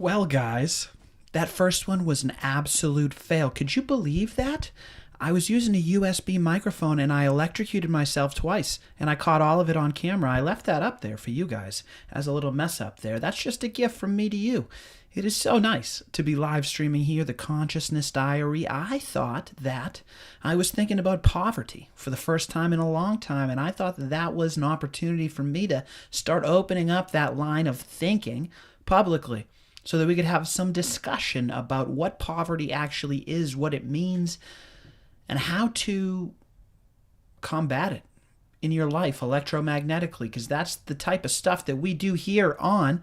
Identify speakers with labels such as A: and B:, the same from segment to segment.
A: Well, guys, that first one was an absolute fail. Could you believe that? I was using a USB microphone and I electrocuted myself twice, and I caught all of it on camera. I left that up there for you guys as a little mess up there. That's just a gift from me to you. It is so nice to be live streaming here, the Consciousness Diary. I thought that I was thinking about poverty for the first time in a long time, and I thought that was an opportunity for me to start opening up that line of thinking publicly, so that we could have some discussion about what poverty actually is, what it means, and how to combat it in your life electromagnetically, because that's the type of stuff that we do here on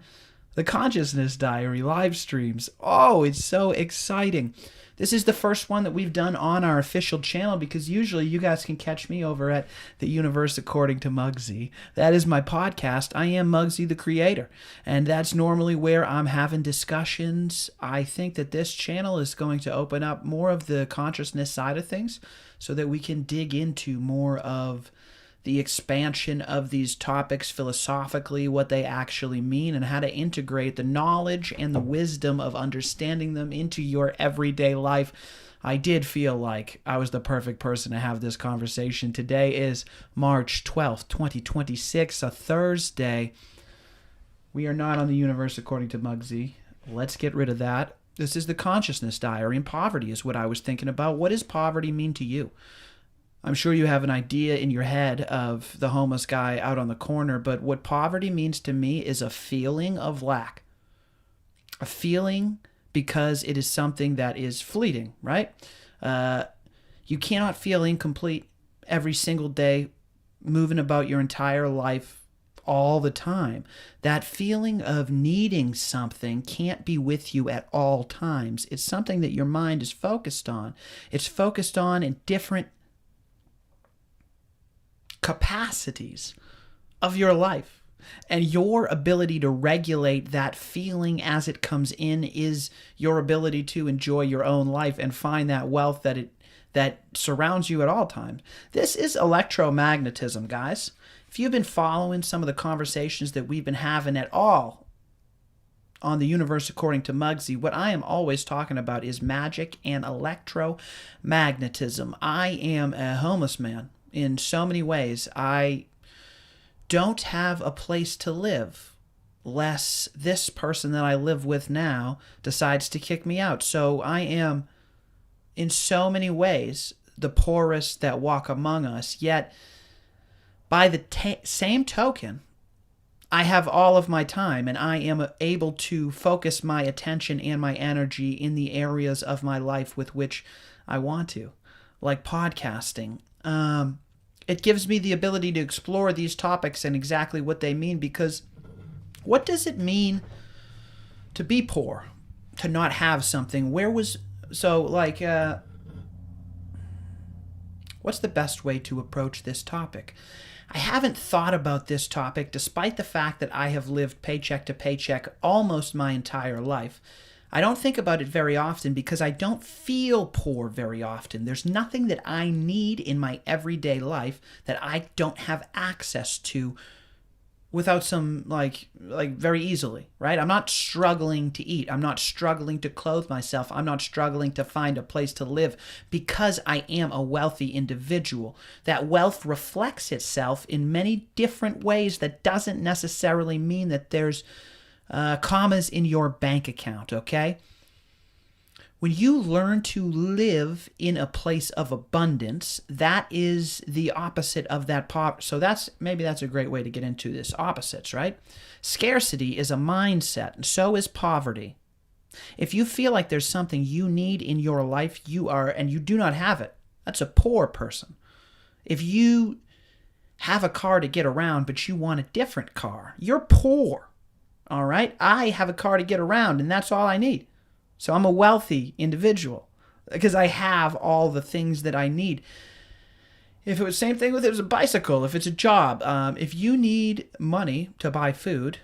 A: the Consciousness Diary live streams. Oh, it's so exciting. This is the first one that we've done on our official channel, because usually you guys can catch me over at The Universe According to Muggsy. That is my podcast. I am Muggsy the Creator, and that's normally where I'm having discussions. I think that this channel is going to open up more of the consciousness side of things so that we can dig into more of the expansion of these topics philosophically, what they actually mean, and how to integrate the knowledge and the wisdom of understanding them into your everyday life. I did feel like I was the perfect person to have this conversation. Today is March 12th, 2026, a Thursday. We are not on The Universe According to Muggsy. Let's get rid of that. This is the Consciousness Diary, and poverty is what I was thinking about. What does poverty mean to you? I'm sure you have an idea in your head of the homeless guy out on the corner, but what poverty means to me is a feeling of lack. A feeling because it is something that is fleeting, right? You cannot feel incomplete every single day, moving about your entire life all the time. That feeling of needing something can't be with you at all times. It's something that your mind is focused on. It's focused on in different capacities of your life, and your ability to regulate that feeling as it comes in is your ability to enjoy your own life and find that wealth that surrounds you at all times. This is electromagnetism, guys. If you've been following some of the conversations that we've been having at all on The Universe According to Muggsy, what I am always talking about is magic and electromagnetism. I am a homeless man. In so many ways, I don't have a place to live lest this person that I live with now decides to kick me out. So I am, in so many ways, the poorest that walk among us. Yet, by the same token, I have all of my time, and I am able to focus my attention and my energy in the areas of my life with which I want to, like podcasting. It gives me the ability to explore these topics and exactly what they mean, because what does it mean to be poor, to not have something? What's the best way to approach this topic? I haven't thought about this topic despite the fact that I have lived paycheck to paycheck almost my entire life. I don't think about it very often because I don't feel poor very often. There's nothing that I need in my everyday life that I don't have access to without some, like very easily, right? I'm not struggling to eat. I'm not struggling to clothe myself. I'm not struggling to find a place to live because I am a wealthy individual. That wealth reflects itself in many different ways. That doesn't necessarily mean that there's commas in your bank account, okay? When you learn to live in a place of abundance, that is the opposite of that poverty. So that's a great way to get into this. Opposites, right? Scarcity is a mindset, and so is poverty. If you feel like there's something you need in your life, and you do not have it, that's a poor person. If you have a car to get around, but you want a different car, you're poor. All right? I have a car to get around, and that's all I need. So I'm a wealthy individual because I have all the things that I need. If it was the same thing with it was a bicycle, if it's a job, if you need money to buy food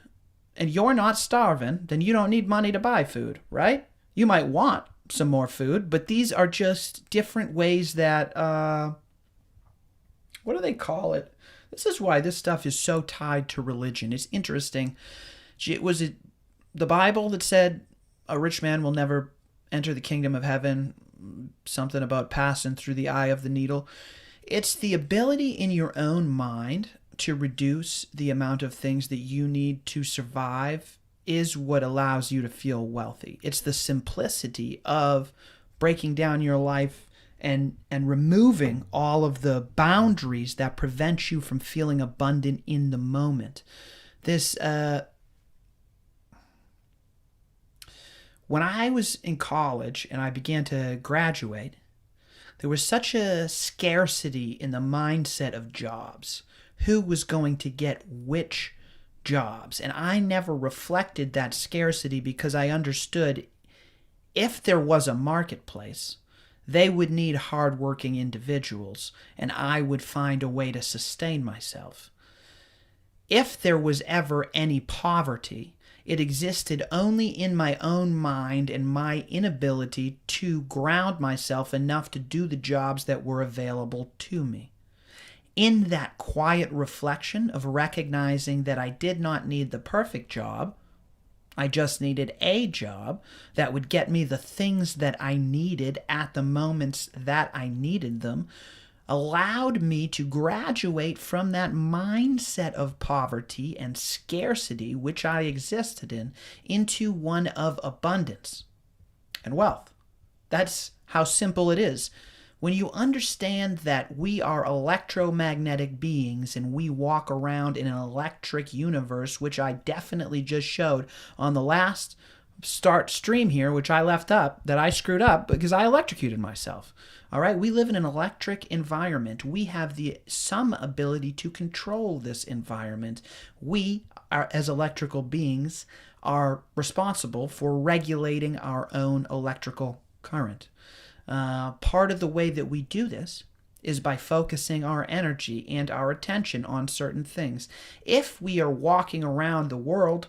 A: and you're not starving, then you don't need money to buy food, right? You might want some more food, but these are just different ways that, what do they call it? This is why this stuff is so tied to religion. It's interesting. Was it the Bible that said a rich man will never enter the kingdom of heaven, something about passing through the eye of the needle. It's the ability in your own mind to reduce the amount of things that you need to survive is what allows you to feel wealthy. It's the simplicity of breaking down your life and removing all of the boundaries that prevent you from feeling abundant in the moment. This when I was in college and I began to graduate, there was such a scarcity in the mindset of jobs. Who was going to get which jobs? And I never reflected that scarcity because I understood if there was a marketplace, they would need hardworking individuals, and I would find a way to sustain myself. If there was ever any poverty, it existed only in my own mind and my inability to ground myself enough to do the jobs that were available to me. In that quiet reflection of recognizing that I did not need the perfect job, I just needed a job that would get me the things that I needed at the moments that I needed them, allowed me to graduate from that mindset of poverty and scarcity which I existed in into one of abundance and wealth. That's how simple it is. When you understand that we are electromagnetic beings and we walk around in an electric universe, which I definitely just showed on the last start stream here, which I left up, that I screwed up because I electrocuted myself. All right, we live in an electric environment. We have some ability to control this environment. We are, as electrical beings, are responsible for regulating our own electrical current. Part of the way that we do this is by focusing our energy and our attention on certain things. If we are walking around the world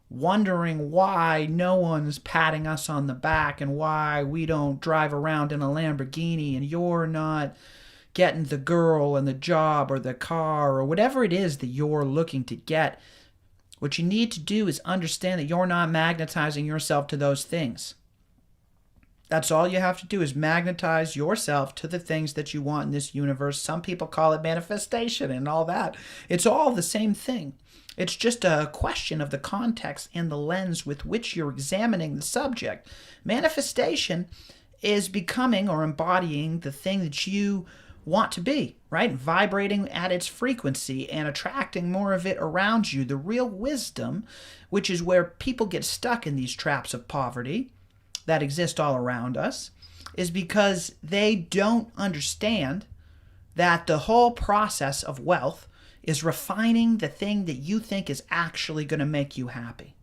A: wondering why no one's patting us on the back and why we don't drive around in a Lamborghini and you're not getting the girl and the job or the car or whatever it is that you're looking to get, what you need to do is understand that you're not magnetizing yourself to those things. That's all you have to do is magnetize yourself to the things that you want in this universe. Some people call it manifestation and all that. It's all the same thing. It's just a question of the context and the lens with which you're examining the subject. Manifestation is becoming or embodying the thing that you want to be, right? Vibrating at its frequency and attracting more of it around you. The real wisdom, which is where people get stuck in these traps of poverty that exist all around us, is because they don't understand that the whole process of wealth is refining the thing that you think is actually going to make you happy.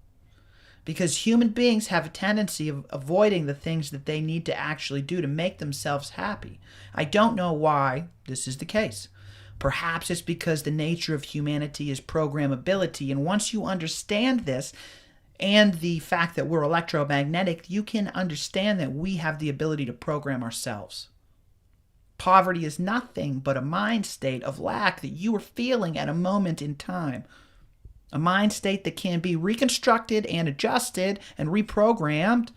A: Because human beings have a tendency of avoiding the things that they need to actually do to make themselves happy. I don't know why this is the case. Perhaps it's because the nature of humanity is programmability, and once you understand this, and the fact that we're electromagnetic, you can understand that we have the ability to program ourselves. Poverty is nothing but a mind state of lack that you are feeling at a moment in time. A mind state that can be reconstructed and adjusted and reprogrammed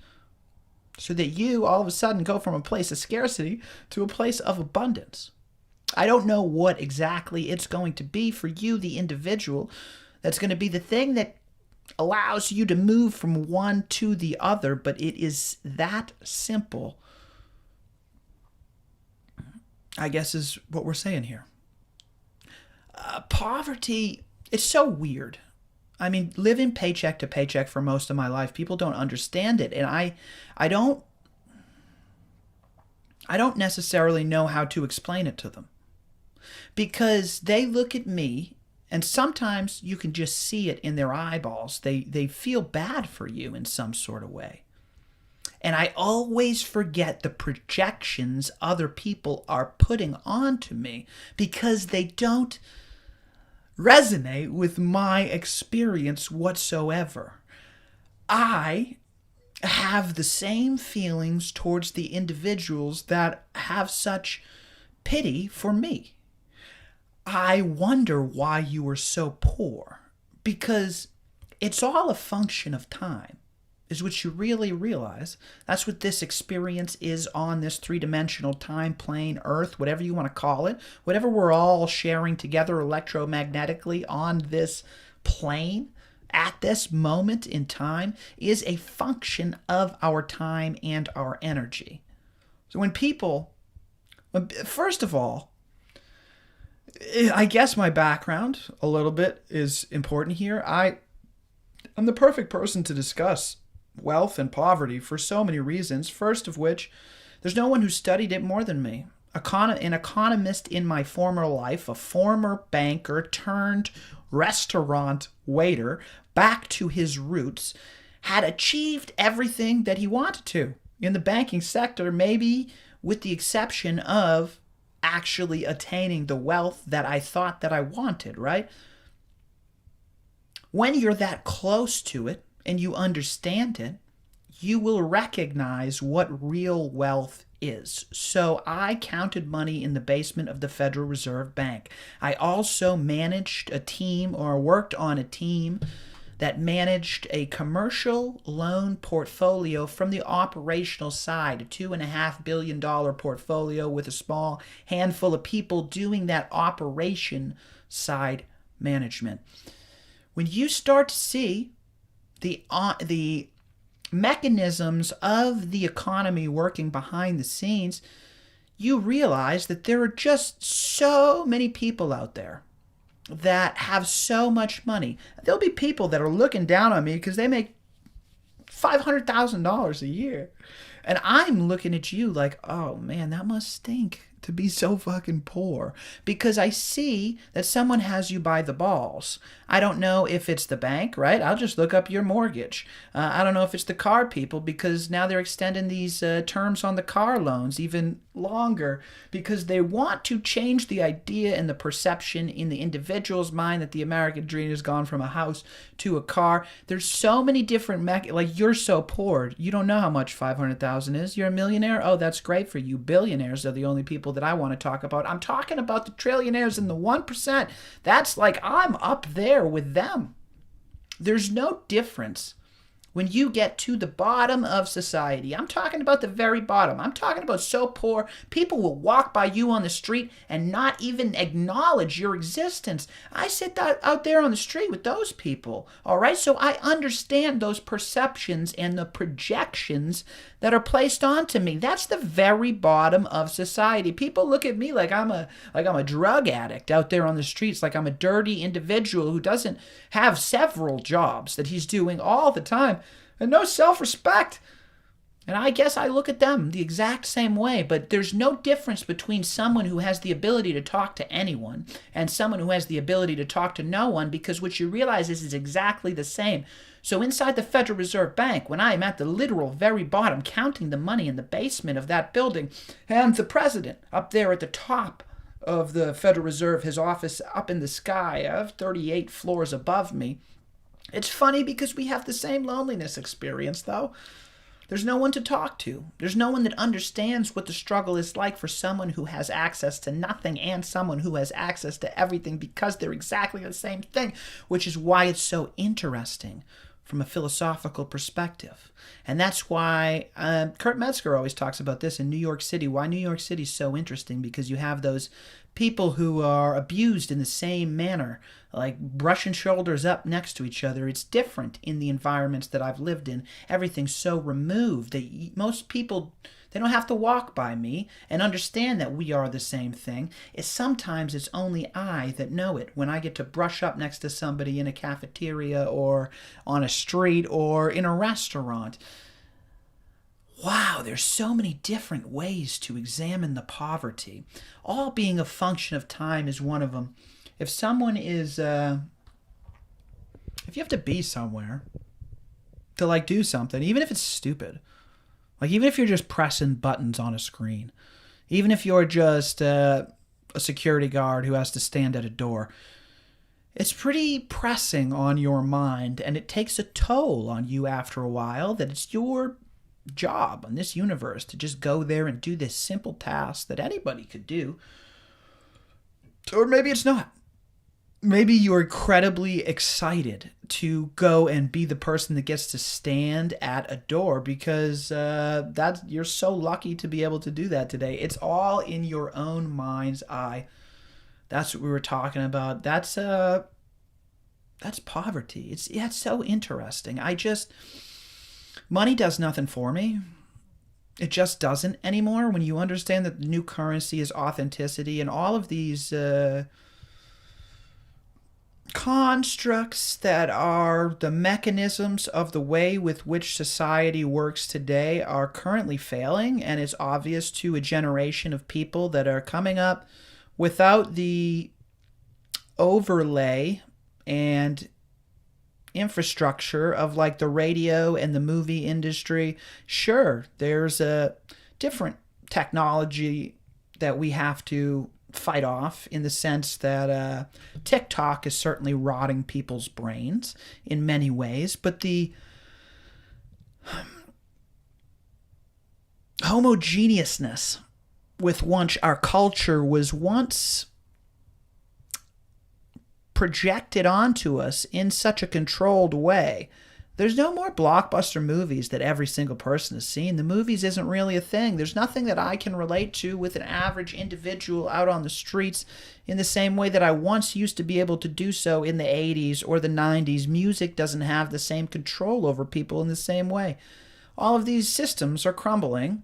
A: so that you all of a sudden go from a place of scarcity to a place of abundance. I don't know what exactly it's going to be for you, the individual, that's going to be the thing that allows you to move from one to the other, but it is that simple, I guess, is what we're saying here. Poverty, it's so weird. I mean, living paycheck to paycheck for most of my life, people don't understand it. And I don't necessarily know how to explain it to them. Because they look at me, and sometimes you can just see it in their eyeballs. They feel bad for you in some sort of way. And I always forget the projections other people are putting onto me because they don't resonate with my experience whatsoever. I have the same feelings towards the individuals that have such pity for me. I wonder why you are so poor, because it's all a function of time. is what you really realize. That's what this experience is on this three-dimensional time plane, Earth, whatever you want to call it, whatever we're all sharing together electromagnetically on this plane at this moment in time is a function of our time and our energy. So first of all, I guess my background a little bit is important here. I'm the perfect person to discuss wealth and poverty for so many reasons. First of which, there's no one who studied it more than me. An economist in my former life, a former banker turned restaurant waiter back to his roots, had achieved everything that he wanted to in the banking sector, maybe with the exception of actually attaining the wealth that I thought that I wanted, right? When you're that close to it and you understand it, you will recognize what real wealth is. So I counted money in the basement of the Federal Reserve Bank. I also managed a team, or worked on a team, that managed a commercial loan portfolio from the operational side, a $2.5 billion portfolio with a small handful of people doing that operation side management. When you start to see the mechanisms of the economy working behind the scenes, you realize that there are just so many people out there that have so much money. There'll be people that are looking down on me because they make $500,000 a year. And I'm looking at you like, oh man, that must stink to be so fucking poor, because I see that someone has you by the balls. I don't know if it's the bank, right? I'll just look up your mortgage. I don't know if it's the car people, because now they're extending these terms on the car loans even longer, because they want to change the idea and the perception in the individual's mind that the American dream has gone from a house to a car. There's so many different like, you're so poor, you don't know how much 500,000 is. You're a millionaire? Oh, that's great for you. Billionaires are the only people that I want to talk about. I'm talking about the trillionaires and the 1%. That's like, I'm up there with them. There's no difference when you get to the bottom of society. I'm talking about the very bottom. I'm talking about so poor, people will walk by you on the street and not even acknowledge your existence. I sit out there on the street with those people, all right? So I understand those perceptions and the projections that are placed onto me. That's the very bottom of society. People look at me like I'm a drug addict out there on the streets, like I'm a dirty individual who doesn't have several jobs that he's doing all the time, and no self-respect. And I guess I look at them the exact same way, but there's no difference between someone who has the ability to talk to anyone and someone who has the ability to talk to no one, because what you realize is it's exactly the same. So inside the Federal Reserve Bank, when I am at the literal very bottom, counting the money in the basement of that building, and the president up there at the top of the Federal Reserve, his office up in the sky of 38 floors above me, it's funny because we have the same loneliness experience, though. There's no one to talk to. There's no one that understands what the struggle is like for someone who has access to nothing and someone who has access to everything, because they're exactly the same thing, which is why it's so interesting from a philosophical perspective. And that's why Kurt Metzger always talks about this in New York City, why New York City is so interesting, because you have those people who are abused in the same manner, like brushing shoulders up next to each other. It's different in the environments that I've lived in. Everything's so removed that most people, they don't have to walk by me and understand that we are the same thing. Sometimes it's only I that know it when I get to brush up next to somebody in a cafeteria or on a street or in a restaurant. Wow, there's so many different ways to examine the poverty. All being a function of time is one of them. If someone is, if you have to be somewhere to like do something, even if it's stupid, like even if you're just pressing buttons on a screen, even if you're just a security guard who has to stand at a door, it's pretty pressing on your mind, and it takes a toll on you after a while that it's your job on this universe to just go there and do this simple task that anybody could do. Or maybe it's not. maybe you're incredibly excited to go and be the person that gets to stand at a door because that you're so lucky to be able to do that today. It's all in your own mind's eye. That's what we were talking about. That's poverty. It's so interesting. Money does nothing for me. It just doesn't anymore. When you understand that the new currency is authenticity and all of these constructs that are the mechanisms of the way with which society works today are currently failing, and it's obvious to a generation of people that are coming up without the overlay and infrastructure of like the radio and the movie industry. Sure, there's a different technology that we have to fight off in the sense that TikTok is certainly rotting people's brains in many ways, but the homogeneousness with which our culture was once projected onto us in such a controlled way. There's no more blockbuster movies that every single person has seen. The movies isn't really a thing. There's nothing that I can relate to with an average individual out on the streets in the same way that I once used to be able to do so in the 80s or the 90s. Music doesn't have the same control over people in the same way. All of these systems are crumbling,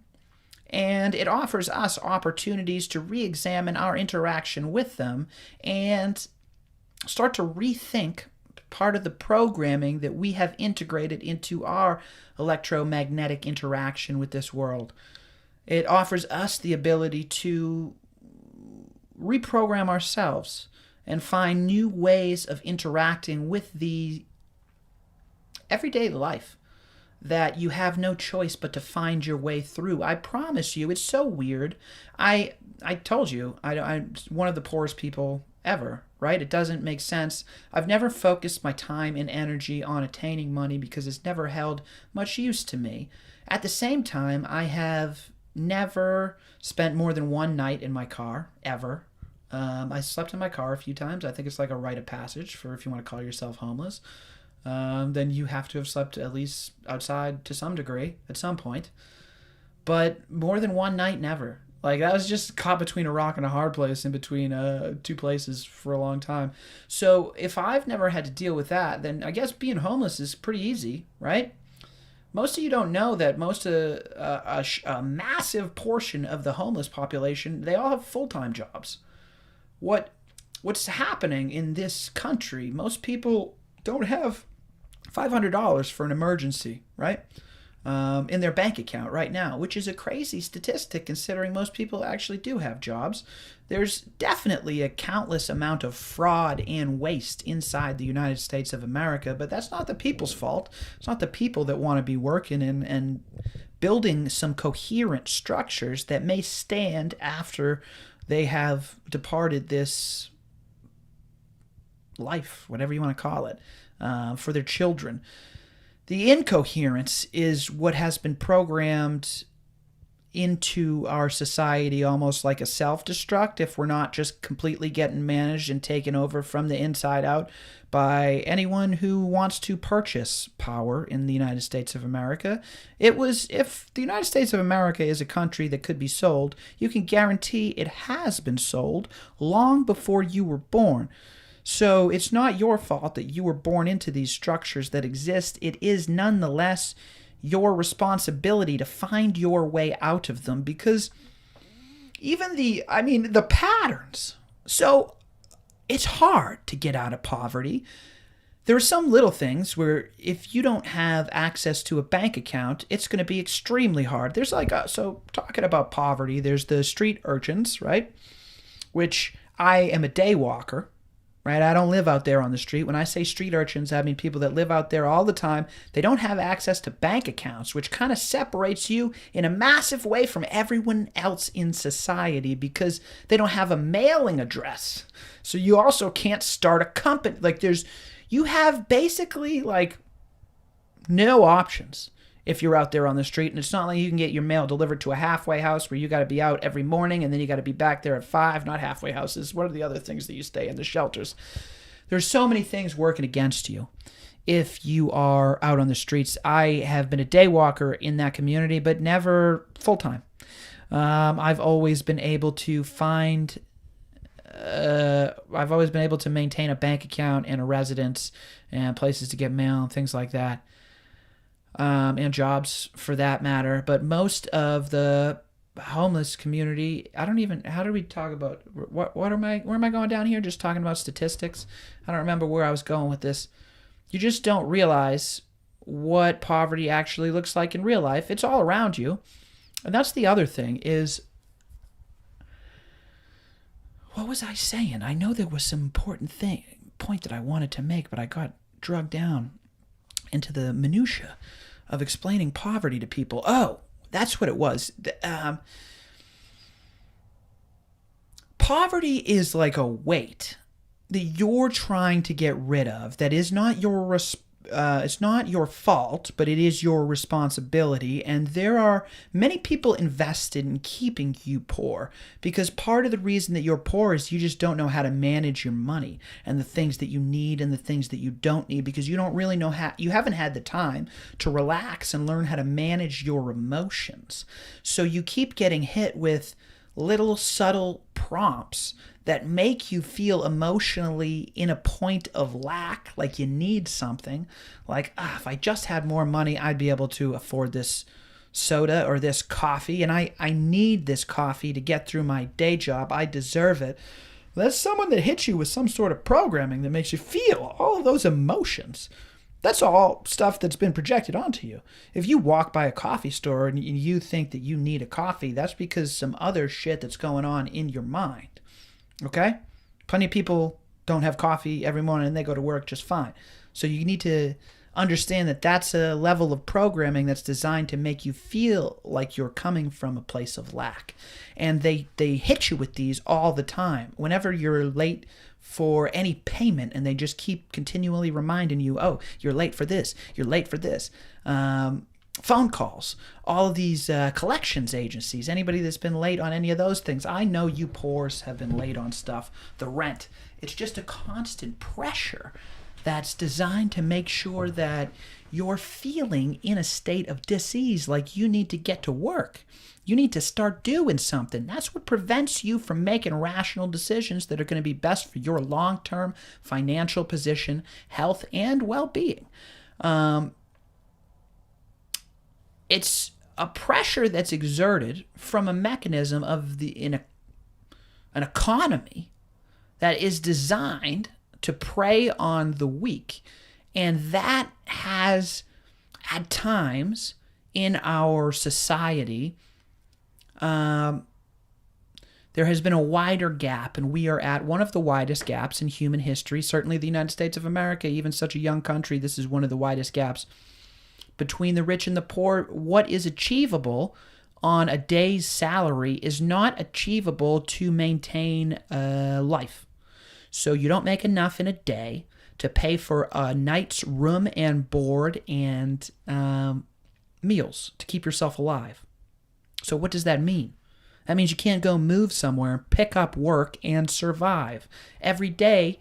A: and it offers us opportunities to re-examine our interaction with them and start to rethink part of the programming that we have integrated into our electromagnetic interaction with this world. It offers us the ability to reprogram ourselves and find new ways of interacting with the everyday life that you have no choice but to find your way through. I promise you, it's so weird. I told you, I'm one of the poorest people ever, right? It doesn't make sense. I've never focused my time and energy on attaining money because it's never held much use to me. At the same time, I have never spent more than one night in my car, ever. I slept in my car a few times. I think it's like a rite of passage for if you want to call yourself homeless. Then you have to have slept at least outside to some degree at some point. But more than one night, never. Like, that was just caught between a rock and a hard place in between two places for a long time. So if I've never had to deal with that, then I guess being homeless is pretty easy, right? Most of you don't know that a massive portion of the homeless population, they all have full-time jobs. What's happening in this country, most people don't have $500 for an emergency, right? In their bank account right now, which is a crazy statistic considering most people actually do have jobs. There's definitely a countless amount of fraud and waste inside the United States of America, but that's not the people's fault. It's not the people that want to be working and building some coherent structures that may stand after they have departed this life, whatever you want to call it, for their children. The incoherence is what has been programmed into our society almost like a self-destruct if we're not just completely getting managed and taken over from the inside out by anyone who wants to purchase power in the United States of America. If the United States of America is a country that could be sold, you can guarantee it has been sold long before you were born. So it's not your fault that you were born into these structures that exist. It is nonetheless your responsibility to find your way out of them, because even the patterns. So it's hard to get out of poverty. There are some little things where if you don't have access to a bank account, it's going to be extremely hard. There's so talking about poverty, there's the street urchins, right? Which I am a day walker. Right? I don't live out there on the street. When I say street urchins, I mean people that live out there all the time. They don't have access to bank accounts, which kind of separates you in a massive way from everyone else in society because they don't have a mailing address. So you also can't start a company. You have basically no options if you're out there on the street. And it's not like you can get your mail delivered to a halfway house where you got to be out every morning and then you got to be back there at 5, not halfway houses. What are the other things that you stay in? The shelters. There's so many things working against you if you are out on the streets. I have been a day walker in that community, but never full-time. I've always been able to maintain a bank account and a residence and places to get mail and things like that, and jobs for that matter. But most of the homeless community, how do we talk about, where am I going down here? Just talking about statistics? I don't remember where I was going with this. You just don't realize what poverty actually looks like in real life. It's all around you. And that's the other thing is, what was I saying? I know there was some important point that I wanted to make, but I got drugged down into the minutia of explaining poverty to people. Oh, that's what it was. Poverty is like a weight that you're trying to get rid of. That is not it's not your fault, but it is your responsibility. And there are many people invested in keeping you poor, because part of the reason that you're poor is you just don't know how to manage your money and the things that you need and the things that you don't need, because you don't really know how, you haven't had the time to relax and learn how to manage your emotions. So you keep getting hit with little subtle prompts that make you feel emotionally in a point of lack, like you need something. Like, if I just had more money, I'd be able to afford this soda or this coffee, and I need this coffee to get through my day job. I deserve it. That's someone that hits you with some sort of programming that makes you feel all of those emotions. That's all stuff that's been projected onto you. If you walk by a coffee store and you think that you need a coffee, that's because some other shit that's going on in your mind. Okay? Plenty of people don't have coffee every morning and they go to work just fine. So you need to understand that that's a level of programming that's designed to make you feel like you're coming from a place of lack. And they hit you with these all the time. Whenever you're late for any payment, and they just keep continually reminding you, oh, you're late for this, you're late for this. Phone calls, all of these collections agencies, anybody that's been late on any of those things. I know you poors have been late on stuff. The rent, it's just a constant pressure that's designed to make sure that you're feeling in a state of dis-ease, like you need to get to work. You need to start doing something. That's what prevents you from making rational decisions that are going to be best for your long-term financial position, health, and well-being. It's a pressure that's exerted from a mechanism of an economy that is designed to prey on the weak. And that has, at times in our society, there has been a wider gap, and we are at one of the widest gaps in human history. Certainly the United States of America, even such a young country, this is one of the widest gaps between the rich and the poor. What is achievable on a day's salary is not achievable to maintain life. So you don't make enough in a day to pay for a night's room and board and meals to keep yourself alive. So what does that mean? That means you can't go move somewhere, pick up work, and survive. Every day,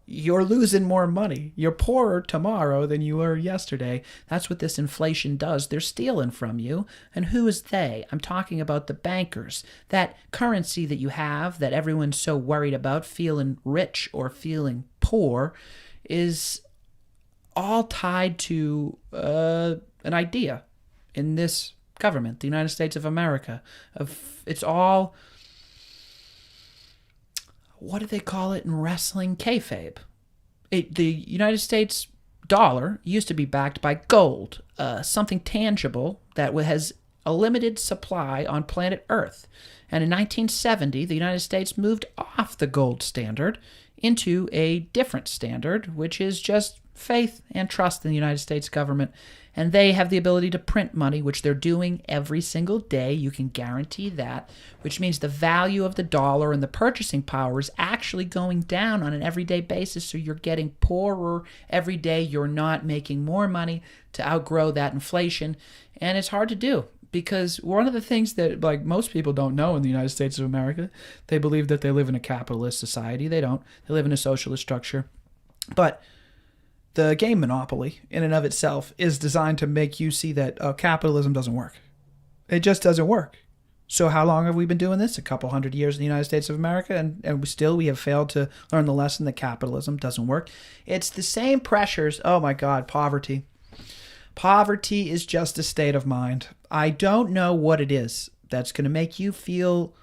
A: you're losing more money. You're poorer tomorrow than you were yesterday. That's what this inflation does. They're stealing from you. And who is they? I'm talking about the bankers. That currency that you have, that everyone's so worried about, feeling rich or feeling poor, is all tied to an idea in this government, the United States of America. It's all, what do they call it in wrestling? Kayfabe. The United States dollar used to be backed by gold, something tangible that has a limited supply on planet Earth. And in 1970, the United States moved off the gold standard into a different standard, which is just faith and trust in the United States government. And they have the ability to print money, which they're doing every single day. You can guarantee that, which means the value of the dollar and the purchasing power is actually going down on an everyday basis. So you're getting poorer every day. You're not making more money to outgrow that inflation. And it's hard to do, because one of the things that most people don't know in the United States of America, they believe that they live in a capitalist society. They don't. They live in a socialist structure. But the game Monopoly, in and of itself, is designed to make you see that capitalism doesn't work. It just doesn't work. So how long have we been doing this? A couple hundred years in the United States of America, and we have failed to learn the lesson that capitalism doesn't work. It's the same pressures. Oh my God, poverty. Poverty is just a state of mind. I don't know what it is that's going to make you feel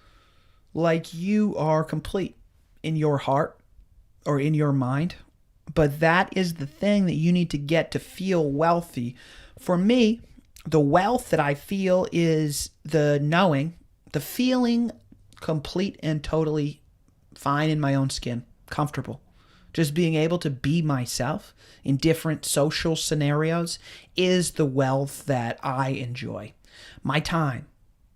A: like you are complete in your heart or in your mind. But that is the thing that you need to get to feel wealthy. For me, the wealth that I feel is the knowing, the feeling complete and totally fine in my own skin, comfortable. Just being able to be myself in different social scenarios is the wealth that I enjoy. My time,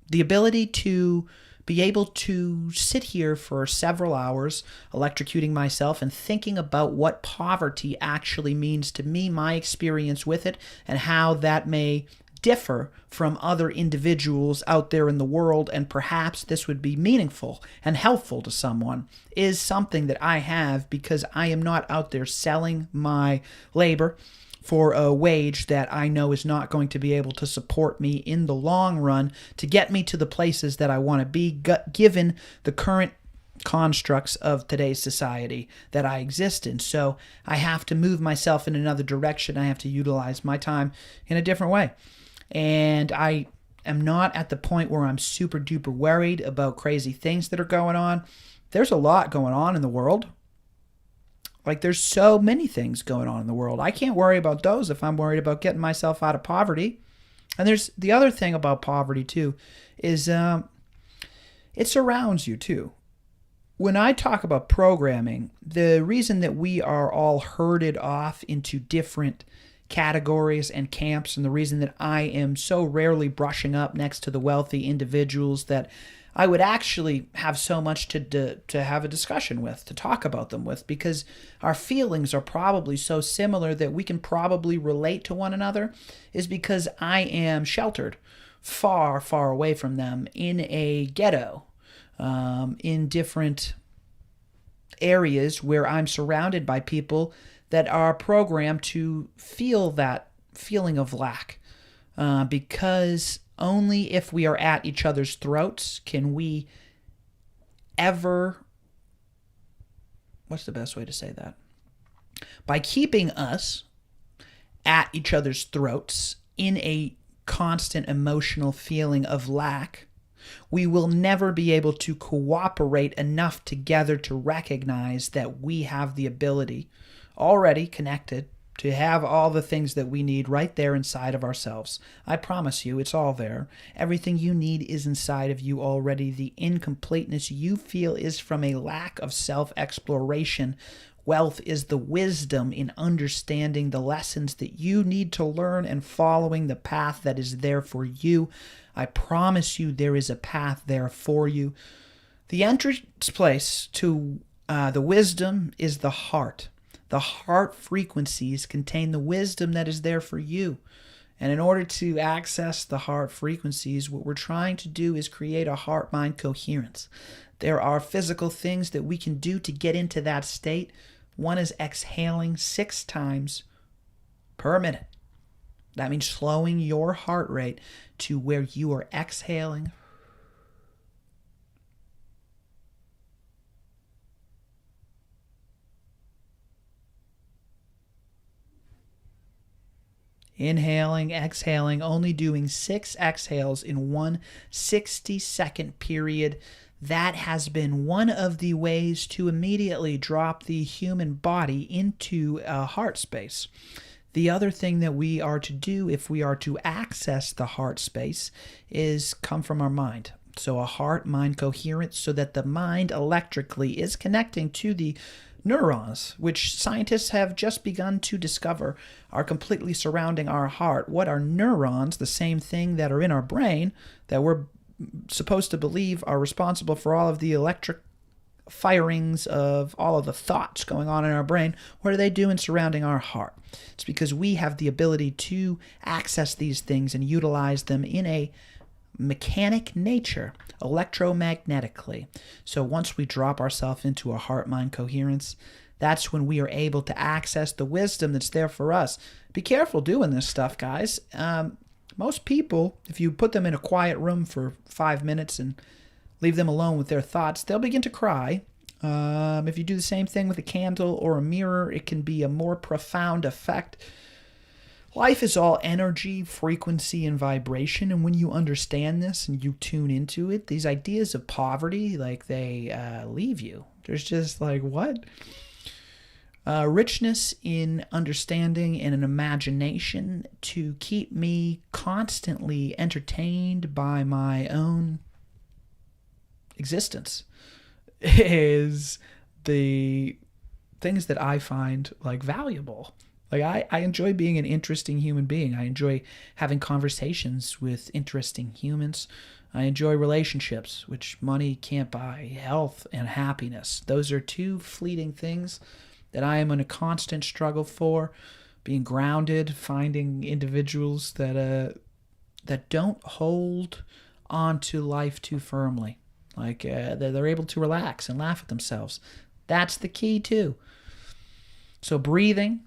A: the ability to be able to sit here for several hours, electrocuting myself and thinking about what poverty actually means to me, my experience with it, and how that may differ from other individuals out there in the world, and perhaps this would be meaningful and helpful to someone, is something that I have because I am not out there selling my labor for a wage that I know is not going to be able to support me in the long run to get me to the places that I want to be, given the current constructs of today's society that I exist in. So I have to move myself in another direction. I have to utilize my time in a different way. And I am not at the point where I'm super duper worried about crazy things that are going on. There's a lot going on in the world. Like, there's so many things going on in the world. I can't worry about those if I'm worried about getting myself out of poverty. And there's the other thing about poverty too, is it surrounds you too. When I talk about programming, the reason that we are all herded off into different categories and camps, and the reason that I am so rarely brushing up next to the wealthy individuals that I would actually have so much to have a discussion with, to talk about them with, because our feelings are probably so similar that we can probably relate to one another, is because I am sheltered far, far away from them in a ghetto, in different areas where I'm surrounded by people that are programmed to feel that feeling of lack, because only if we are at each other's throats can we ever, what's the best way to say that? By keeping us at each other's throats in a constant emotional feeling of lack, we will never be able to cooperate enough together to recognize that we have the ability, already connected, to have all the things that we need right there inside of ourselves. I promise you, it's all there. Everything you need is inside of you already. The incompleteness you feel is from a lack of self-exploration. Wealth is the wisdom in understanding the lessons that you need to learn and following the path that is there for you. I promise you there is a path there for you. The entrance place to the wisdom is the heart. The heart frequencies contain the wisdom that is there for you. And in order to access the heart frequencies, what we're trying to do is create a heart-mind coherence. There are physical things that we can do to get into that state. One is exhaling 6 times per minute. That means slowing your heart rate to where you are exhaling inhaling, exhaling, only doing 6 exhales in one 60-second period. That has been one of the ways to immediately drop the human body into a heart space. The other thing that we are to do if we are to access the heart space is come from our mind. So a heart-mind coherence, so that the mind electrically is connecting to the neurons, which scientists have just begun to discover are completely surrounding our heart. What are neurons? The same thing that are in our brain that we're supposed to believe are responsible for all of the electric firings of all of the thoughts going on in our brain. What are they doing surrounding our heart? It's because we have the ability to access these things and utilize them in a mechanic nature, electromagnetically. So once we drop ourselves into a heart-mind coherence, That's when we are able to access the wisdom that's there for us. Be careful doing this stuff, guys. Most people, if you put them in a quiet room for 5 minutes and leave them alone with their thoughts, they'll begin to cry. If you do the same thing with a candle or a mirror, it can be a more profound effect. Life is all energy, frequency, and vibration, and when you understand this and you tune into it, these ideas of poverty, like, they leave you. There's just like, what? Richness in understanding and an imagination to keep me constantly entertained by my own existence is the things that I find like valuable. Like, I enjoy being an interesting human being. I enjoy having conversations with interesting humans. I enjoy relationships, which money can't buy. Health and happiness. Those are two fleeting things that I am in a constant struggle for. Being grounded, finding individuals that don't hold on to life too firmly. Like, they're able to relax and laugh at themselves. That's the key, too. So breathing,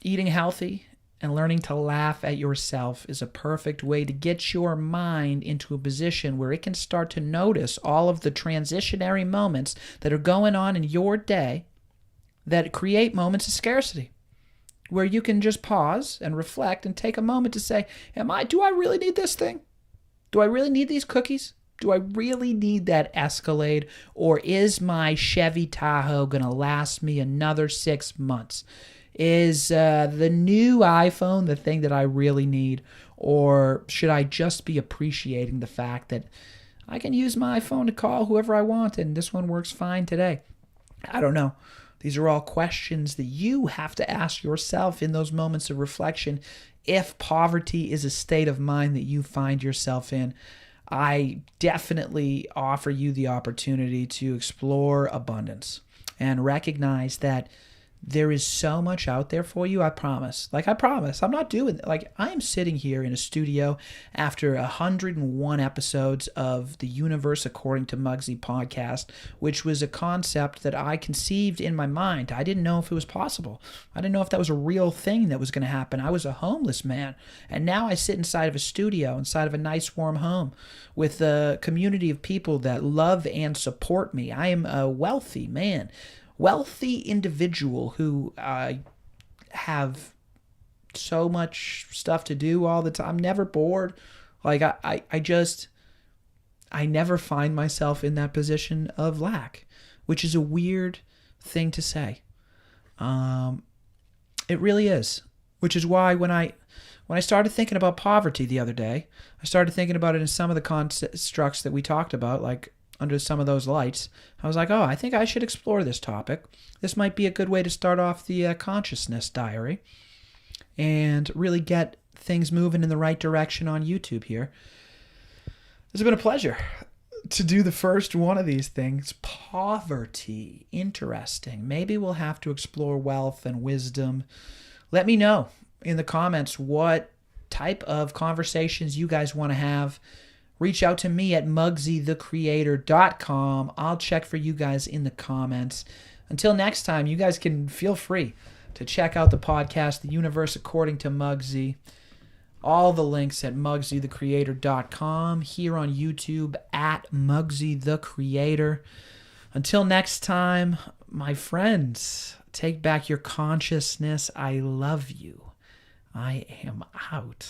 A: eating healthy, and learning to laugh at yourself is a perfect way to get your mind into a position where it can start to notice all of the transitionary moments that are going on in your day that create moments of scarcity, where you can just pause and reflect and take a moment to say, do I really need this thing? Do I really need these cookies? Do I really need that Escalade? Or is my Chevy Tahoe going to last me another 6 months? Is the new iPhone the thing that I really need? Or should I just be appreciating the fact that I can use my iPhone to call whoever I want and this one works fine today? I don't know. These are all questions that you have to ask yourself in those moments of reflection. If poverty is a state of mind that you find yourself in, I definitely offer you the opportunity to explore abundance and recognize that there is so much out there for you. I promise. I promise. I'm not doing I am sitting here in a studio after 101 episodes of the Universe According to Muggsy podcast, which was a concept that I conceived in my mind. I didn't know if it was possible. I didn't know if that was a real thing that was going to happen. I was a homeless man, and now I sit inside of a studio, inside of a nice warm home with a community of people that love and support me. I am a wealthy man. Wealthy individual who have so much stuff to do all the time. I'm never bored. I never find myself in that position of lack, which is a weird thing to say. It really is, which is why when I started thinking about poverty the other day, I started thinking about it in some of the constructs that we talked about, like under some of those lights. I was like, I think I should explore this topic. This might be a good way to start off the consciousness diary and really get things moving in the right direction on YouTube here. It's been a pleasure to do the first one of these things. Poverty. Interesting. Maybe we'll have to explore wealth and wisdom. Let me know in the comments what type of conversations you guys want to have. Reach out to me at muggsythecreator.com. I'll check for you guys in the comments. Until next time, you guys can feel free to check out the podcast, The Universe According to Muggsy. All the links at muggsythecreator.com, here on YouTube at muggsythecreator. Until next time, my friends, take back your consciousness. I love you. I am out.